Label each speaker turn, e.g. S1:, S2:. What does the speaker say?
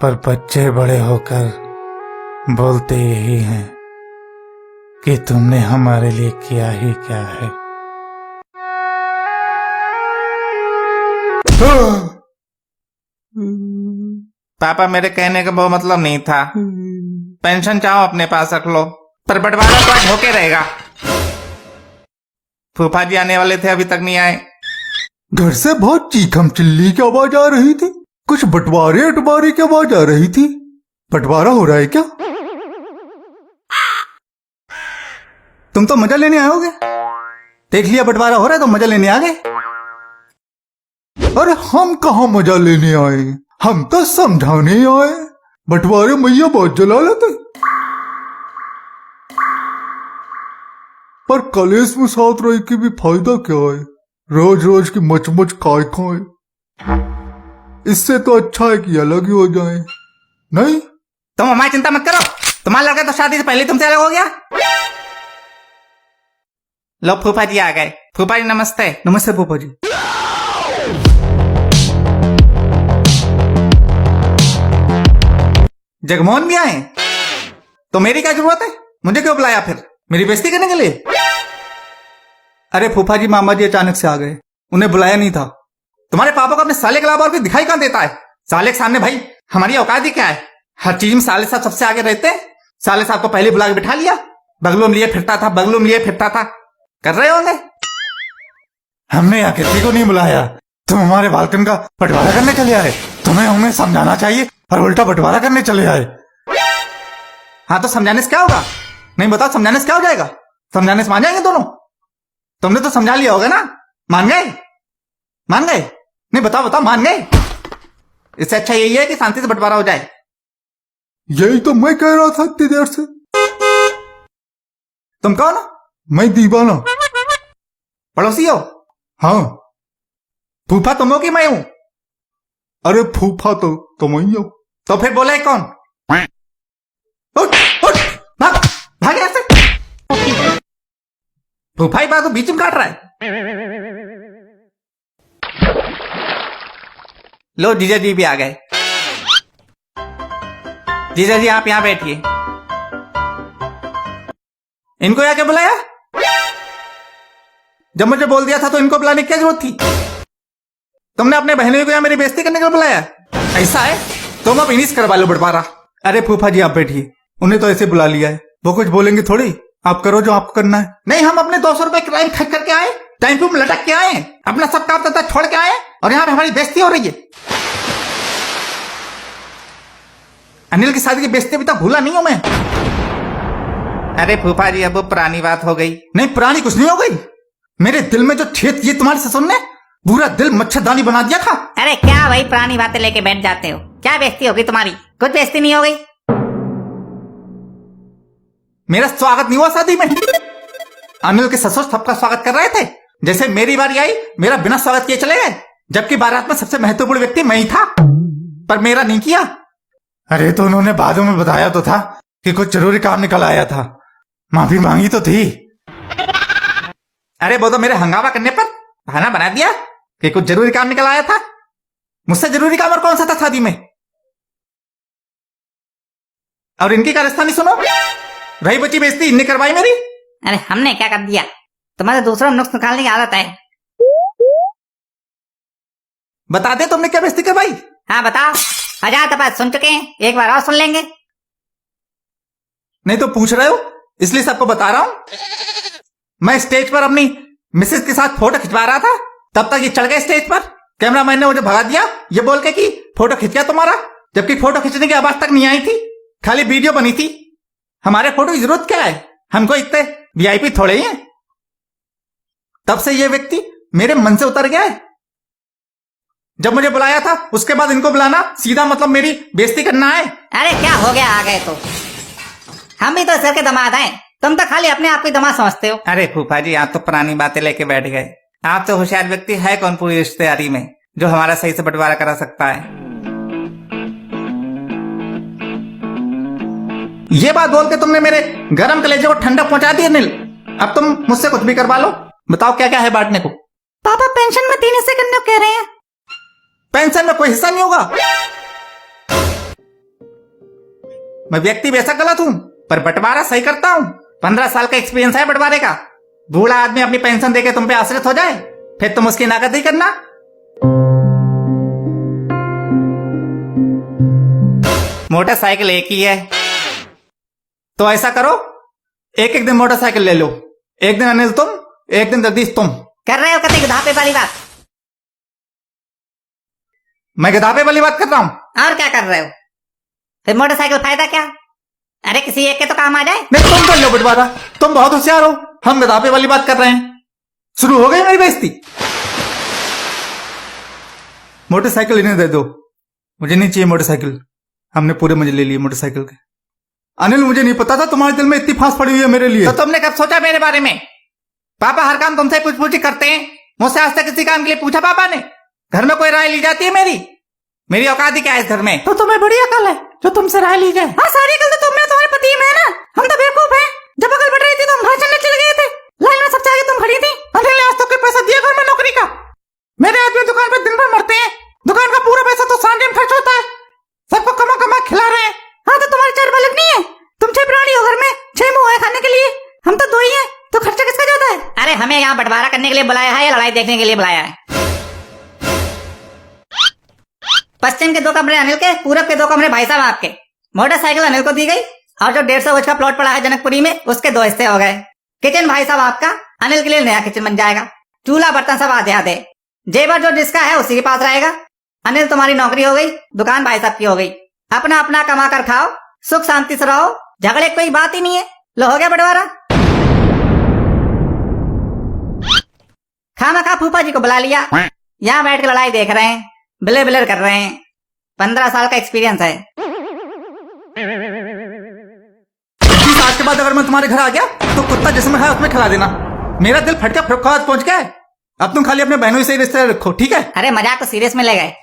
S1: पर बच्चे बड़े होकर बोलते यही हैं कि तुमने हमारे लिए किया ही क्या है।
S2: पापा, मेरे कहने का वो मतलब नहीं था। पेंशन चाहो अपने पास रख लो, पर बंटवारा तो आज होके रहेगा। फूफा जी आने वाले थे, अभी तक नहीं आए।
S1: घर से बहुत चीखम चिल्ली की आवाज आ रही थी, कुछ बंटवारे अटवारे की आवाज आ रही थी। बंटवारा हो रहा है क्या? तुम तो मजा लेने आओगे। देख लिया बंटवारा हो रहा है तो मजा लेने आ गए। अरे हम कहा मजा लेने आए, हम तो समझाने आए। बंटवारे मैया बहुत जला लेते, पर कलेश में साथ रह के भी फायदा क्या है? रोज रोज की मचमच काय खाए, इससे तो अच्छा है कि अलग ही हो जाए। नहीं,
S2: तुम हमारी चिंता मत करो, तुम्हारा लड़का तो शादी से पहले तुमसे अलग हो गया। लो फूफा जी आ गए। फूफा जी नमस्ते।
S1: नमस्ते फूफा जी।
S2: जगमोहन भी आए तो मेरी क्या जरूरत है? मुझे क्यों बुलाया फिर? मेरी बेइज्जती करने के लिए?
S1: अरे फूफा जी, मामा जी अचानक से आ गए, उन्हें बुलाया नहीं था।
S2: तुम्हारे पापा को अपने साले के अलावा और कोई दिखाई कहां देता है? साले के सामने भाई हमारी औकात ही क्या है? हर चीज में साले साहब सबसे आगे रहते हैं। साले साहब को पहले बुला के बिठा लिया, बगलों में लिए फिरता था, बगलों में लिए फिरता था। कर रहे होंगे।
S1: हमने यहाँ किसी को नहीं बुलाया, तुम हमारे बालकन का बंटवारा करने चले आए। तुम्हें हमें समझाना चाहिए और उल्टा बंटवारा करने चले आए।
S2: हाँ तो समझाने से क्या होगा? नहीं बताओ, समझाने से क्या हो जाएगा? समझाने से मान जाएंगे दोनों? तुमने तो समझा लिया होगा ना? मान गए? मान गए? नहीं बताओ बताओ, मान गए? इससे अच्छा यही है कि शांति से बंटवारा हो जाए।
S1: यही तो मैं कह रहा था इतनी देर से।
S2: तुम कौन हो?
S1: मैं दीवाना।
S2: पड़ोसी हो?
S1: हाँ।
S2: फूफा तुम हो कि मैं हूं?
S1: अरे फूफा तो तुम ही हो।
S2: तो फिर बोला है कौन? उठ, उठ, भाग, भाग यहाँ से। फूफा ही बात तो बीच में काट रहा है। लो जीजा जी भी आ गए। जीजा जी आप यहां बैठिए। इनको यहाँ क्या बुलाया? जब मुझे बोल दिया था तो इनको बुलाने की क्या जरूरत थी? तुमने अपने बहनों को यहाँ मेरी बेइज्जती करने के लिए बुलाया? ऐसा है, तुम अब इन्हीं से करवा लो बंटवारा।
S1: अरे फूफा जी आप बैठिए, उन्हें तो ऐसे बुला लिया है, वो कुछ बोलेंगे थोड़ी। आप करो जो आपको करना है।
S2: नहीं, हम अपने 200 रुपए क्राइम खर्च करके आए, टाइम पे लटक के आए, अपना सब काम धंधा छोड़ के आए और यहाँ पे हमारी बेइज्जती हो रही है। अनिल की शादी की बेइज्जती अभी तक भूला नहीं हूं मैं। अरे फूफा जी, अब वो पुरानी बात हो गई।
S1: नहीं, पुरानी कुछ नहीं हो गई। मेरे दिल में जो छेद किए तुम्हारे ससुर ने, पूरा दिल मच्छरदानी बना दिया था।
S3: अरे क्या भाई पुरानी बातें लेके बैठ जाते हो? क्या बेइज्जती होगी तुम्हारी? कुछ बेइज्जती नहीं हो गई।
S2: मेरा स्वागत नहीं हुआ शादी में। अनिल के ससुर सबका स्वागत कर रहे थे, जैसे मेरी बारी आई मेरा बिना स्वागत किए चले गए, जबकि बारात में सबसे महत्वपूर्ण व्यक्ति मैं ही था, पर मेरा नहीं किया।
S1: अरे तो उन्होंने बादों में बताया तो था कि कुछ जरूरी काम निकल आया था, माफी मांगी तो थी।
S2: अरे वो तो मेरे हंगामा करने पर बहाना बना दिया कि कुछ जरूरी काम निकल आया था। मुझसे जरूरी काम और कौन सा था शादी में? और इनकी कारस्तानी सुनो, रही बची बेइज्जती इनने करवाई मेरी।
S3: अरे हमने क्या कर दिया? तुम्हारे दूसरों नुक्स निकालने की आदत है।
S2: बता दे तुमने क्या बेइज्जती करवाई?
S3: हाँ बताओ। 1000 दफा सुन चुके हैं, एक बार और सुन लेंगे।
S2: नहीं तो पूछ रहे हो इसलिए सबको बता रहा हूं। मैं स्टेज पर अपनी मिसेज के साथ फोटो खिंचवा रहा था, तब तक ये चढ़ गए स्टेज पर। कैमरामैन ने मुझे भगा दिया ये बोल के कि फोटो खिंच गया तुम्हारा, जबकि फोटो खींचने की आवाज तक नहीं आई थी, खाली वीडियो बनी थी। हमारे फोटो की जरूरत क्या है? हमको इतने वीआईपी थोड़े ही हैं। तब से ये व्यक्ति मेरे मन से उतर गया है। जब मुझे बुलाया था उसके बाद इनको बुलाना सीधा मतलब मेरी बेइज्जती करना है।
S3: अरे क्या हो गया, आ गए तो? हम भी तो सर के दामाद हैं, तुम तो खाली अपने आप की दामाद समझते हो।
S2: अरे फूफा जी, आप तो पुरानी बातें लेके बैठ गए। आप तो होशियार व्यक्ति है कौन पूरी रिश्तेदारी में जो हमारा सही से बंटवारा करा सकता है? ये बात बोल के तुमने मेरे गरम कलेजे को ठंडक पहुंचा दी अनिल। अब तुम मुझसे कुछ भी करवा लो, बताओ क्या क्या है बांटने को?
S3: पापा पेंशन में 3 हिस्से करने को कह रहे हैं।
S2: पेंशन में कोई हिस्सा नहीं होगा। मैं व्यक्ति बेशक गलत हूँ, पर बंटवारा सही करता हूँ। 15 साल का एक्सपीरियंस है बंटवारे का। बूढ़ा आदमी अपनी पेंशन देके तुम पे आश्रित हो जाए, फिर तुम उसकी नाकदरी करना। मोटरसाइकिल एक ही है, तो ऐसा करो, एक एक दिन मोटरसाइकिल ले लो। एक दिन अनिल तुम, एक दिन जगदीश तुम।
S3: कर रहे हो कते गधापे वाली बात?
S2: मैं गधापे वाली बात कर रहा हूँ।
S3: और क्या कर रहे हो? फिर मोटरसाइकिल फायदा क्या? अरे किसी एक के तो काम आ जाए।
S2: नहीं, तुम कर लो बंटवारा, तुम बहुत होशियार हो। हम गधापे वाली बात कर रहे हैं। शुरू हो गई मेरी बेइज्जती। मोटरसाइकिल इन्हें दे दो, मुझे नहीं चाहिए मोटरसाइकिल। हमने पूरे मजे ले लिए मोटरसाइकिल के। अनिल, मुझे नहीं पता था तुम्हारे दिल में इतनी फांस पड़ी हुई है मेरे लिए। तो तुमने कब सोचा मेरे बारे में? पापा हर काम तुमसे पूछ पूछ करते हैं, मुझसे आज तक किसी काम के लिए पूछा पापा ने? घर में कोई राय ली जाती है मेरी औकात ही क्या है इस घर में? तो तुम्हें बड़ी अकल है जो तुमसे राय ली जाए।
S3: हाँ, सारी अकल तो तुम में तुम्हारे पति में है ना। हम तो बेवकूफ हैं। जब अकल बढ़ रही थी तो हम भाषण में चले गए थे। लाइन में सबसे आगे तुम खड़ी थी।
S2: अनिल ने आज तक कोई पैसा दिया घर में नौकरी का? मेरे आदमी दुकान पर दिन भर मरते हैं, दुकान का पूरा पैसा तो सांझे में खर्च होता है। सबको कमा कमा खिला रहे हैं।
S3: हाँ, तो तुम्हारी 4 बालक नहीं है? तुम 6 प्राणी हो घर में, 6 मुंह है खाने के लिए। हम तो 2 ही हैं, तो खर्चा किसका ज्यादा है? अरे हमें यहाँ बंटवारा करने के लिए बुलाया है या लड़ाई देखने के लिए बुलाया है? पश्चिम के 2 कमरे अनिल के, पूरब के 2 कमरे भाई साहब आपके। मोटरसाइकिल अनिल को दी गई और जो 150 गज का प्लॉट पड़ा है जनकपुरी में, उसके 2 हिस्से हो गए। किचन भाई साहब आपका, अनिल के लिए नया किचन बन जाएगा। चूल्हा बर्तन सब आधे आधे। जेवर जो जिसका है उसी के पास रहेगा। अनिल, तुम्हारी नौकरी हो गई, दुकान भाई साहब की हो गई। अपना अपना कमा कर खाओ, सुख शांति से रहो, झगड़े कोई बात ही नहीं है। लो, हो गया बंटवारा। खामा फूफा जी को बुला लिया, यहाँ बैठ के लड़ाई देख रहे हैं, बिलर बिलर कर रहे हैं। 15 साल का एक्सपीरियंस है।
S2: 20 साल के बाद अगर मैं तुम्हारे घर आ गया तो कुत्ता जिसमें है उसमें खिला देना। मेरा दिल फट गया, फुटपाथ पहुंच गया है। अब तुम खाली अपने बहनों से ही रिश्ते रखो, ठीक है?
S3: अरे मजाक को सीरियस में ले गए।